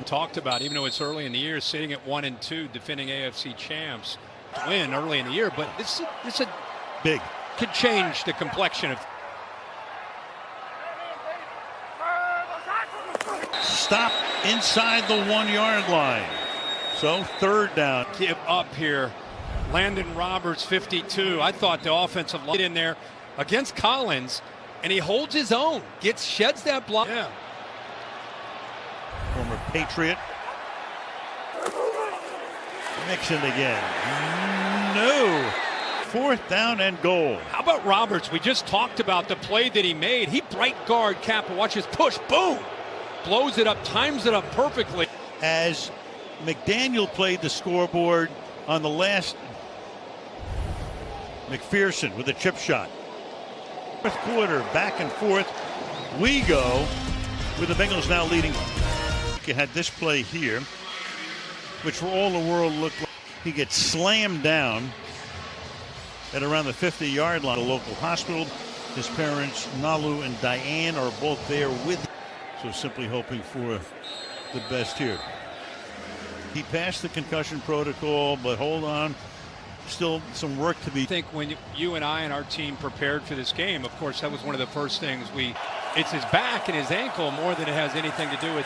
Talked about, even though it's early in the year, sitting at 1-2, defending AFC champs, win early in the year, but it's a big could change the complexion of. Stop inside the 1 yard line. So third down. Give up here. Landon Roberts, 52. I thought the offensive line in there against Collins, and he holds his own. Sheds that block. Yeah. Former Patriot. Mixon again. No. Fourth down and goal. How about Roberts? We just talked about the play that he made. He bright guard Kappa. Watch his push. Boom. Blows it up. Times it up perfectly. As McDaniel played the scoreboard on the last. McPherson with a chip shot. Fourth quarter, back and forth we go, with the Bengals now leading. You had this play here, which for all the world looked like he gets slammed down at around the 50-yard line. A local hospital. His parents, Nalu and Diane, are both there with him. So simply hoping for the best here. He passed the concussion protocol, but hold on. Still some work to be. I think when you and I and our team prepared for this game, of course, that was one of the first things it's his back and his ankle more than it has anything to do with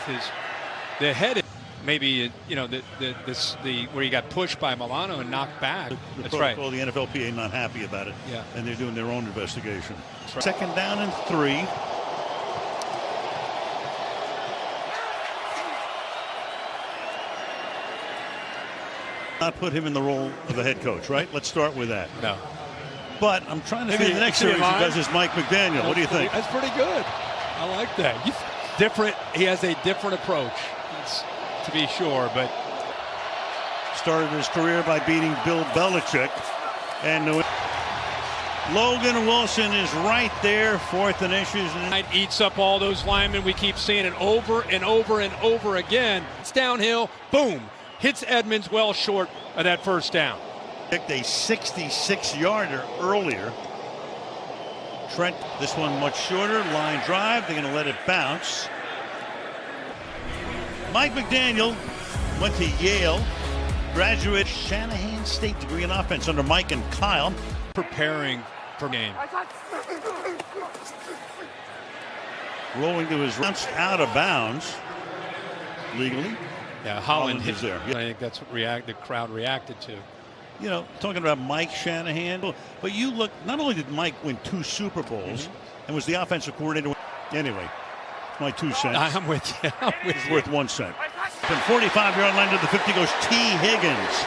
the head. Maybe, you know, the where he got pushed by Milano and knocked back. The That's protocol, right. The NFLPA not happy about it. Yeah. And they're doing their own investigation. Right. Second down and 3. Not put him in the role of a head coach, right? Let's start with that. No. But I'm trying to see the next series he does is Mike McDaniel. What do you think? That's pretty good. I like that. Different. He has a different approach, to be sure. But started his career by beating Bill Belichick, and Logan Wilson is right there, 4th and inches. And eats up all those linemen. We keep seeing it over and over and over again. It's downhill. Boom. Hits Edmonds well short of that first down. Picked a 66-yarder earlier. Trent, this one much shorter. Line drive. They're going to let it bounce. Mike McDaniel went to Yale. Graduate Shanahan State degree in offense under Mike and Kyle. Preparing for game. Rolling to his bounced out of bounds. Legally. Yeah, Holland is there. I think that's what the crowd reacted to. You know, talking about Mike Shanahan, but you look, not only did Mike win 2 Super Bowls and was the offensive coordinator. Anyway, my 2 cents. I'm with you. It's worth 1 cent. From 45-yard line to the 50 goes T. Higgins.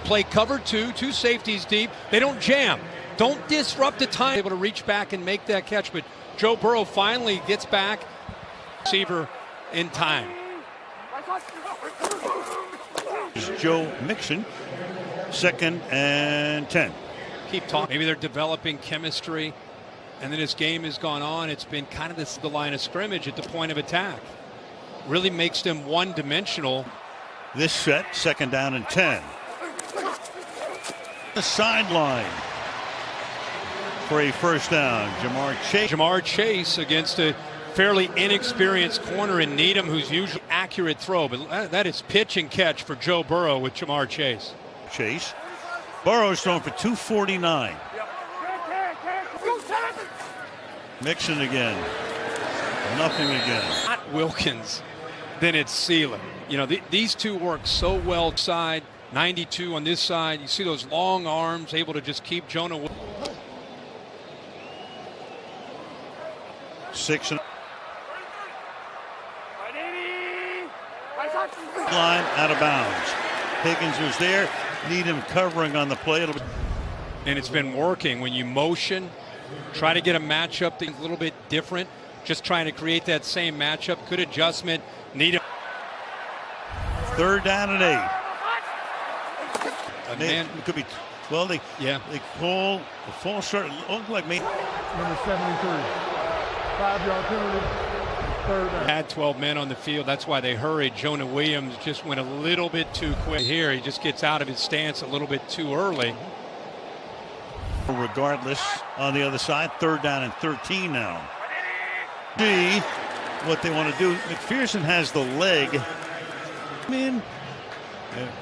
Play cover 2 safeties deep. They don't jam. Don't disrupt the time. Able to reach back and make that catch, but Joe Burrow finally gets back. Receiver in time. Joe Mixon, 2nd and 10. Keep talking. Maybe they're developing chemistry, and then as game has gone on, it's been kind of the line of scrimmage at the point of attack. Really makes them one-dimensional. This set, 2nd down and 10. The sideline for a first down. Jamar Chase against a fairly inexperienced corner in Needham, who's usually accurate throw, but that is pitch and catch for Joe Burrow with Jamar Chase. Burrow's thrown for 249. Mixon again. Nothing again. Not Wilkins, then it's Sealer. You know, these two work so well side. 92 on this side. You see those long arms able to just keep Jonah. 6 and line out of bounds. Higgins was there. Needham covering on the play. And it's been working when you motion, try to get a matchup that's a little bit different. Just trying to create that same matchup. Good adjustment. Needham. 3rd down and 8. Man, it could be. Well, they call the false start. Looked like me. Number 73. 5-yard penalty. 3rd down. Had 12 men on the field. That's why they hurried. Jonah Williams just went a little bit too quick here. He just gets out of his stance a little bit too early. Regardless, on the other side, 3rd down and 13 now. D. what they want to do. McPherson has the leg in,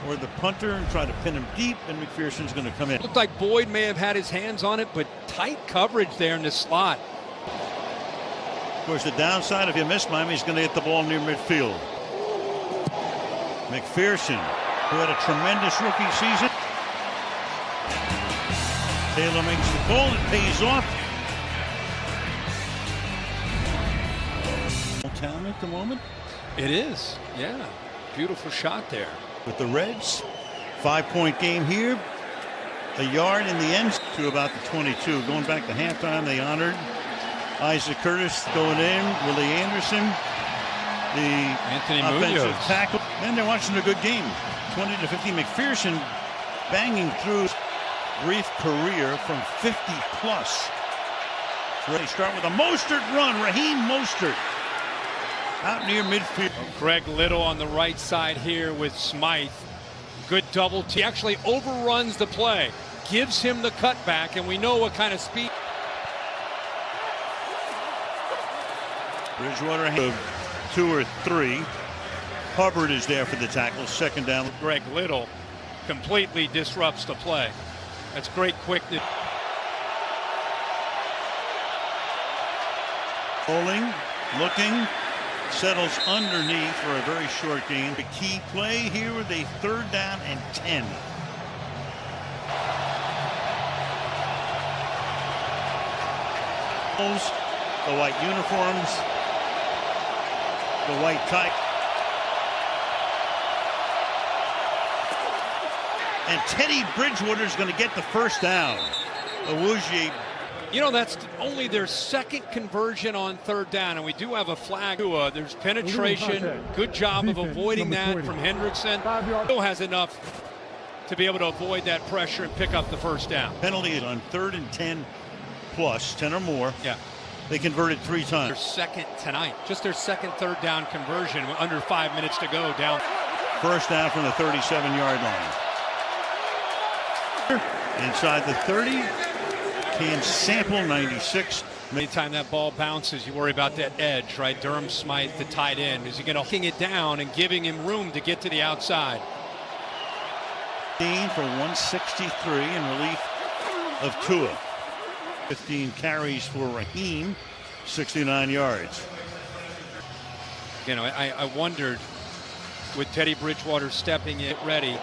or the punter, and try to pin him deep, and McPherson's going to come in. Looked like Boyd may have had his hands on it, but tight coverage there in the slot. Of course, the downside, if you miss Miami, is going to hit the ball near midfield. McPherson, who had a tremendous rookie season. Taylor makes the call. It pays off. Town at the moment. It is, yeah. Beautiful shot there. With the Reds, 5-point game here. A yard in the end to about the 22. Going back to halftime, they honored Isaac Curtis going in. Willie Anderson, the Anthony offensive Munoz. tackle. And they're watching a good game. 20-15. McPherson banging through his brief career from 50 plus. So they start with a Mostert run. Raheem Mostert out near midfield. Greg Little on the right side here with Smythe. Good double T. He actually overruns the play, gives him the cutback, and we know what kind of speed. Bridgewater, 2 or 3. Hubbard is there for the tackle. Second down. Greg Little completely disrupts the play. That's great quickness. Rolling, looking, settles underneath for a very short gain. The key play here with a 3rd down and 10. The white uniforms, the white tie. And Teddy Bridgewater is going to get the first down. Awuzie. You know, that's only their 2nd conversion on 3rd down, and we do have a flag. There's penetration. Good job of avoiding that from Hendrickson. Still has enough to be able to avoid that pressure and pick up the first down. Penalty is on 3rd and 10 plus, 10 or more. Yeah. They converted 3 times. Their 2nd tonight. Just their 2nd 3rd down conversion with under 5 minutes to go down. First down from the 37-yard line. Inside the 30, can sample 96. Anytime that ball bounces, you worry about that edge, right? Durham Smythe, the tight end. Is he going to hang it down and giving him room to get to the outside? For 163 in relief of Tua. 15 carries for Raheem, 69 yards. You know, I wondered with Teddy Bridgewater stepping it ready,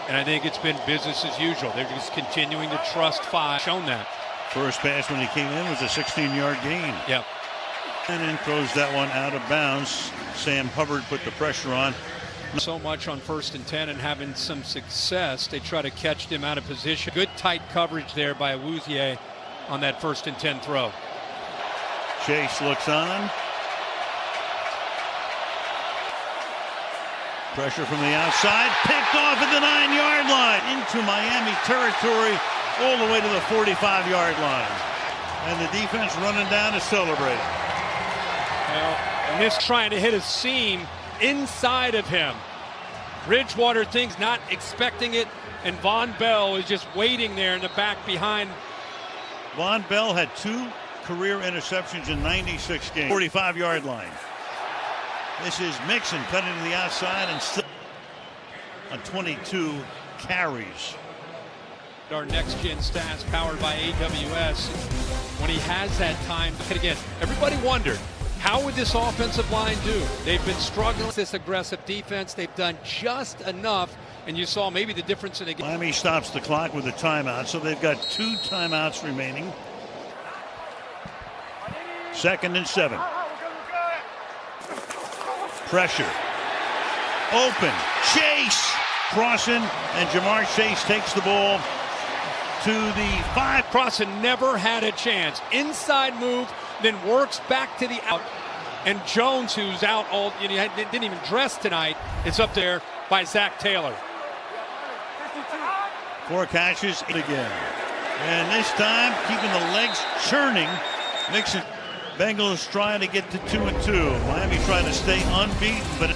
and I think it's been business as usual. They're just continuing to trust 5. Shown that. First pass when he came in was a 16-yard gain. Yep. And then throws that one out of bounds. Sam Hubbard put the pressure on. So much on 1st and 10 and having some success. They try to catch him out of position. Good tight coverage there by Awuzie on that 1st and 10 throw. Chase looks on. Pressure from the outside, picked off at the 9-yard line into Miami territory, all the way to the 45-yard line. And the defense running down to celebrate. Well, and this trying to hit a seam inside of him. Bridgewater thinks, not expecting it, and Von Bell is just waiting there in the back behind. Von Bell had 2 career interceptions in 96 games. 45-yard line. This is Mixon cutting to the outside and still on 22 carries. Our next-gen stats powered by AWS. When he has that time, and again, everybody wondered, how would this offensive line do? They've been struggling with this aggressive defense. They've done just enough, and you saw maybe the difference in the game. Miami stops the clock with a timeout, so they've got 2 timeouts remaining. 2nd and 7. Pressure. Open. Chase. Crossing, and Jamar Chase takes the ball to the 5. Crossan never had a chance. Inside move, then works back to the out. And Jones, who's out all, didn't even dress tonight, is up there by Zach Taylor. 4 catches again. And this time, keeping the legs churning. Mixon. Bengals trying to get to 2-2. Miami trying to stay unbeaten, but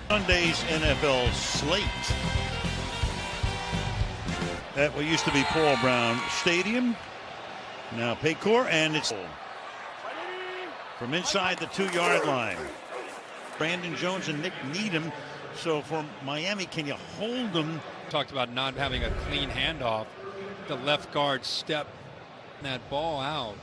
Sunday's NFL slate at what used to be Paul Brown Stadium. Now Paycor, and it's from inside the 2-yard line. Brandon Jones and Nick Needham. So for Miami, can you hold them? Talked about not having a clean handoff. The left guard stepped that ball out.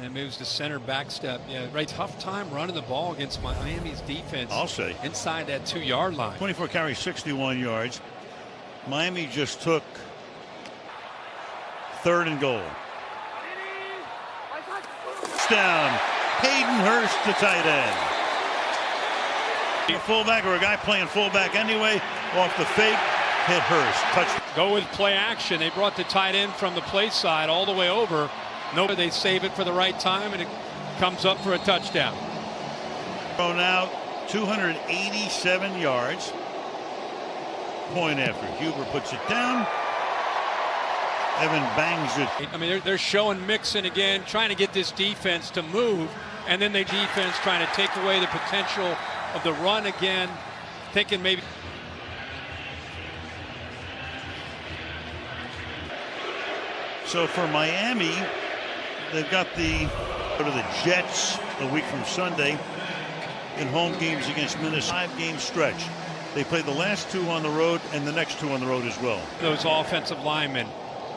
And moves to center back step. Yeah, right. Tough time running the ball against Miami's defense. I'll say. Inside that 2-yard line. 24 carries, 61 yards. Miami just took 3rd and goal. Down. Hayden Hurst to tight end. A fullback or a guy playing fullback anyway. Off the fake. Hit Hurst. Touch. Go with play action. They brought the tight end from the play side all the way over. No, they save it for the right time, and it comes up for a touchdown. Thrown out 287 yards. Point after Huber puts it down. Evan bangs it. I mean, they're showing Mixon again, trying to get this defense to move, and then the defense trying to take away the potential of the run again, thinking maybe. So for Miami, they've got go to the Jets a week from Sunday in home games against Minnesota. 5-game stretch. They play the last 2 on the road and the next 2 on the road as well. Those offensive linemen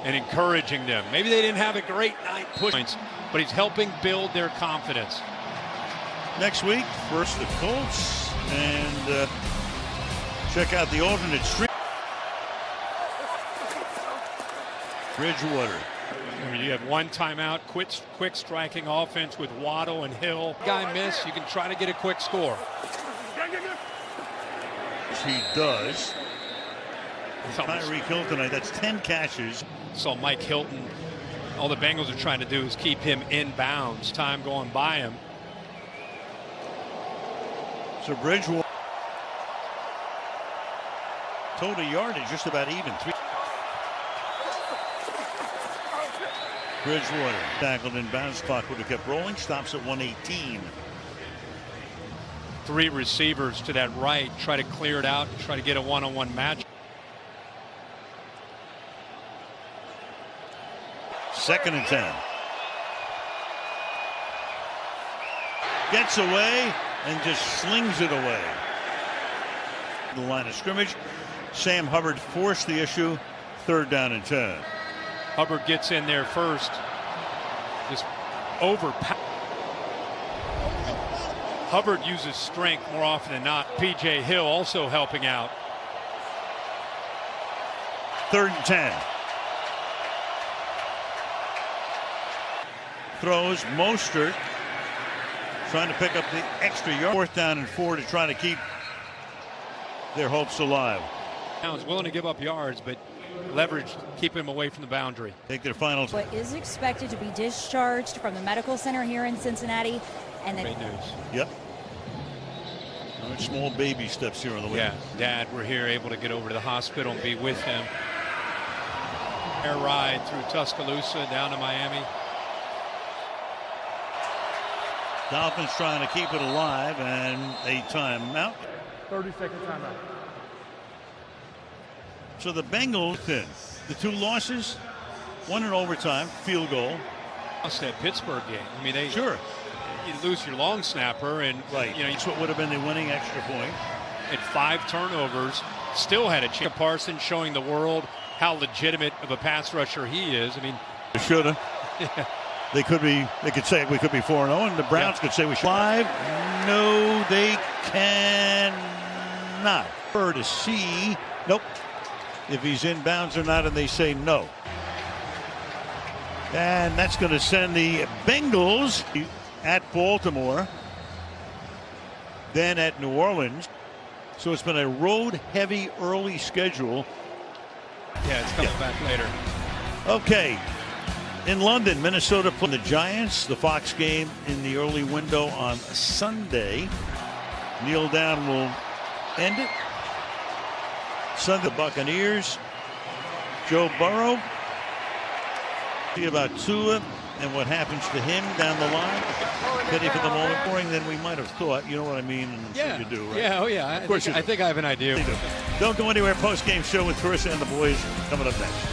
and encouraging them. Maybe they didn't have a great night pushing, but he's helping build their confidence. Next week, first the Colts, and check out the alternate stream. Bridgewater. I mean, you have one timeout, quick striking offense with Waddle and Hill. Guy miss, you can try to get a quick score. He does. Tyreek Hill tonight, that's 10 catches. So Mike Hilton, all the Bengals are trying to do is keep him in bounds. Time going by him. So Bridgewater. Total yardage just about even. Bridgewater tackled in bounds. Clock would have kept rolling. Stops at 118. 3 receivers to that right. Try to clear it out. Try to get a one-on-one match. 2nd and 10. Gets away and just slings it away. The line of scrimmage. Sam Hubbard forced the issue. 3rd down and 10. Hubbard gets in there first. Just overpower. Hubbard uses strength more often than not. P.J. Hill also helping out. 3rd and 10. Throws Mostert. Trying to pick up the extra yard. 4th down and 4 to try to keep their hopes alive. Now he's willing to give up yards, but leverage, keep him away from the boundary. Take their final. What is expected to be discharged from the medical center here in Cincinnati. And then great news. Yep. Small baby steps here on the way. Yeah, Dad, we're here able to get over to the hospital and be with him. Air ride through Tuscaloosa down to Miami. Dolphins trying to keep it alive, and a timeout. 30-second timeout. So the Bengals, the 2 losses, 1 in overtime, field goal. Lost that Pittsburgh game. I mean, they sure. You lose your long snapper, and right. You know, that's what would have been the winning extra point. At 5 turnovers, still had a chance. Parsons showing the world how legitimate of a pass rusher he is. I mean, shoulda. Yeah. They could say we could be 4-0, and the Browns could say we should. 5. No, they cannot. To see. Nope. If he's in bounds or not, and they say no. And that's going to send the Bengals at Baltimore, then at New Orleans. So it's been a road-heavy early schedule. Yeah, it's coming back later. Okay. In London, Minnesota playing the Giants. The Fox game in the early window on Sunday. Kneel down will end it. Sunday, the Buccaneers. Joe Burrow. See about Tua and what happens to him down the line. Pity for the moment. Boring than we might have thought. You know what I mean? And I'm sure you do, right? Yeah, oh yeah. Of course I think I have an idea. Don't go anywhere. Post-game show with Chris and the boys coming up next.